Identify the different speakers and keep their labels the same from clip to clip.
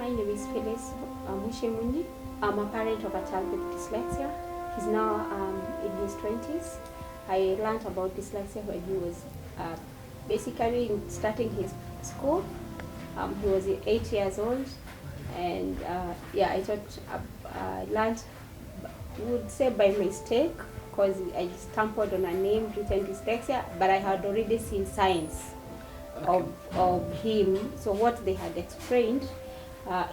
Speaker 1: My name is Phyllis Mushemunyi. I'm a parent of a child with dyslexia. He's now in his 20s. I learned about dyslexia when he was basically starting his school. He was 8 years old, and I thought I learned, would say by mistake, because I stumbled on a name written dyslexia, but I had already seen signs of him. So what they had explained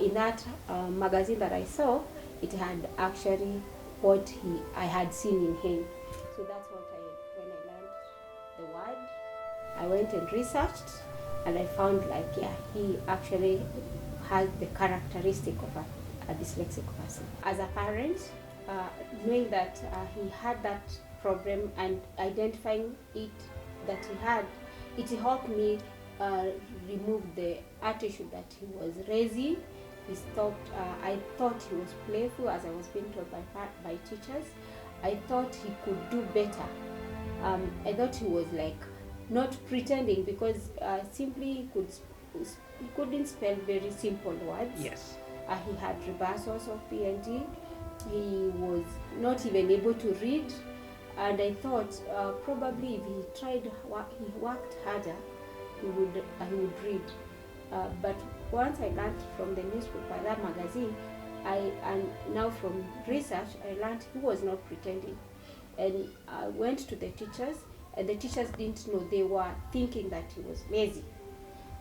Speaker 1: in that magazine that I saw, it had actually what I had seen in him. So that's when I learned the word, I went and researched, and I found he actually has the characteristic of a dyslexic person. As a parent, knowing that he had that problem and identifying it that he had, it helped me remove the attitude that he was lazy. He stopped. I thought he was playful, as I was being told by teachers. I thought he could do better. I thought he was not pretending, because simply he couldn't spell very simple words.
Speaker 2: Yes.
Speaker 1: He had reversals of P&D. He was not even able to read, and I thought probably if he worked harder, he would read. But once I learned from the newspaper, that magazine, and now from research, I learned he was not pretending. And I went to the teachers, and the teachers didn't know. They were thinking that he was lazy.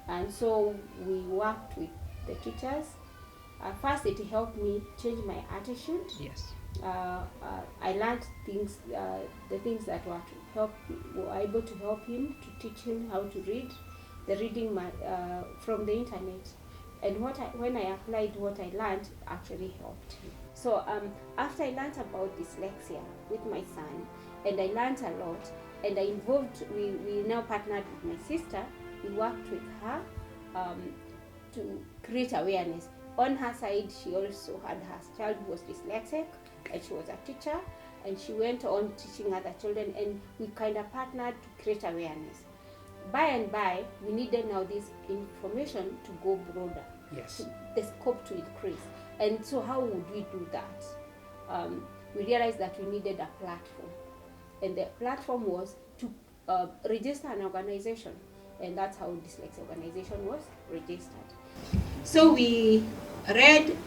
Speaker 1: And so we worked with the teachers. First, it helped me change my attitude.
Speaker 2: Yes.
Speaker 1: I learned things, the things that were able to help him, to teach him how to read, the reading from the internet. And when I applied what I learned, actually helped him. So after I learned about dyslexia with my son, and I learned a lot, and we now partnered with my sister. We worked with her to create awareness. On her side, she also had her child who was dyslexic, and she was a teacher, and she went on teaching other children, and we kind of partnered to create awareness. By and by, we needed now this information to go broader.
Speaker 2: Yes.
Speaker 1: The scope to increase. And so how would we do that? We realized that we needed a platform. And the platform was to register an organization. And that's how Dyslexia Organization was registered. So we read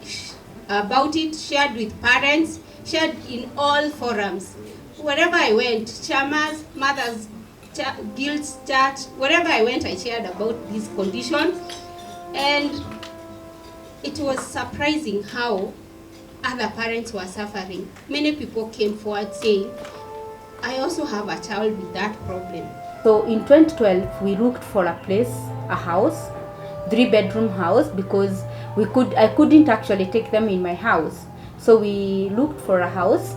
Speaker 1: about it, shared with parents, shared in all forums. Wherever I went, chamas, mothers, guilds, church, wherever I went, I shared about this condition. And it was surprising how other parents were suffering. Many people came forward saying, I also have a child with that problem. So in 2012, we looked for a place, a house, 3-bedroom house, because I couldn't actually take them in my house. So we looked for a house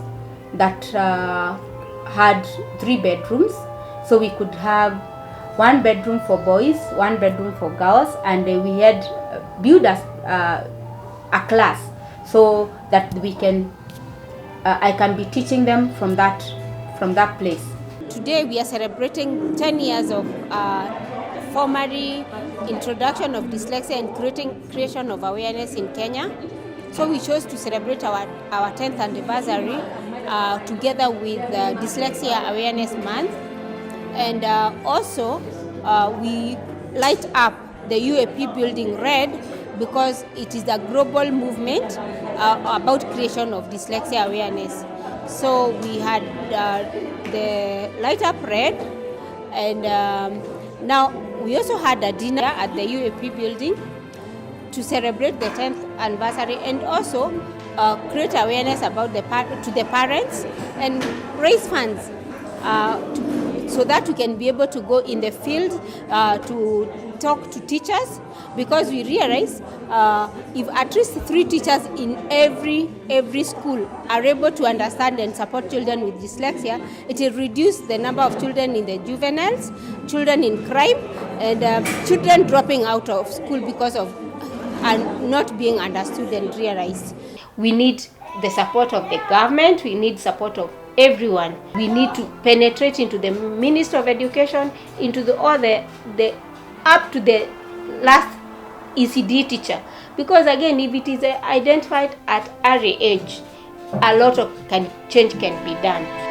Speaker 1: that had 3 bedrooms, so we could have 1 bedroom for boys, 1 bedroom for girls, and we had built a class so that we can I can be teaching them from that place. Today we are celebrating 10 years of formally introduction of dyslexia and creation of awareness in Kenya. So we chose to celebrate our 10th anniversary together with Dyslexia Awareness Month. And also we light up the UAP building red, because it is a global movement about creation of dyslexia awareness. So we had the light up red, and now we also had a dinner at the UAP building to celebrate the 10th anniversary, and also create awareness about to the parents and raise funds so that we can be able to go in the field to talk to teachers, because we realize if at least 3 teachers in every school are able to understand and support children with dyslexia, it will reduce the number of children in the juveniles, children in crime, and children dropping out of school because of not being understood and realized. We need the support of the government, we need support of everyone. We need to penetrate into the Ministry of Education, into all the up to the last ECD teacher, because again, if it is identified at early age, a lot of change can be done.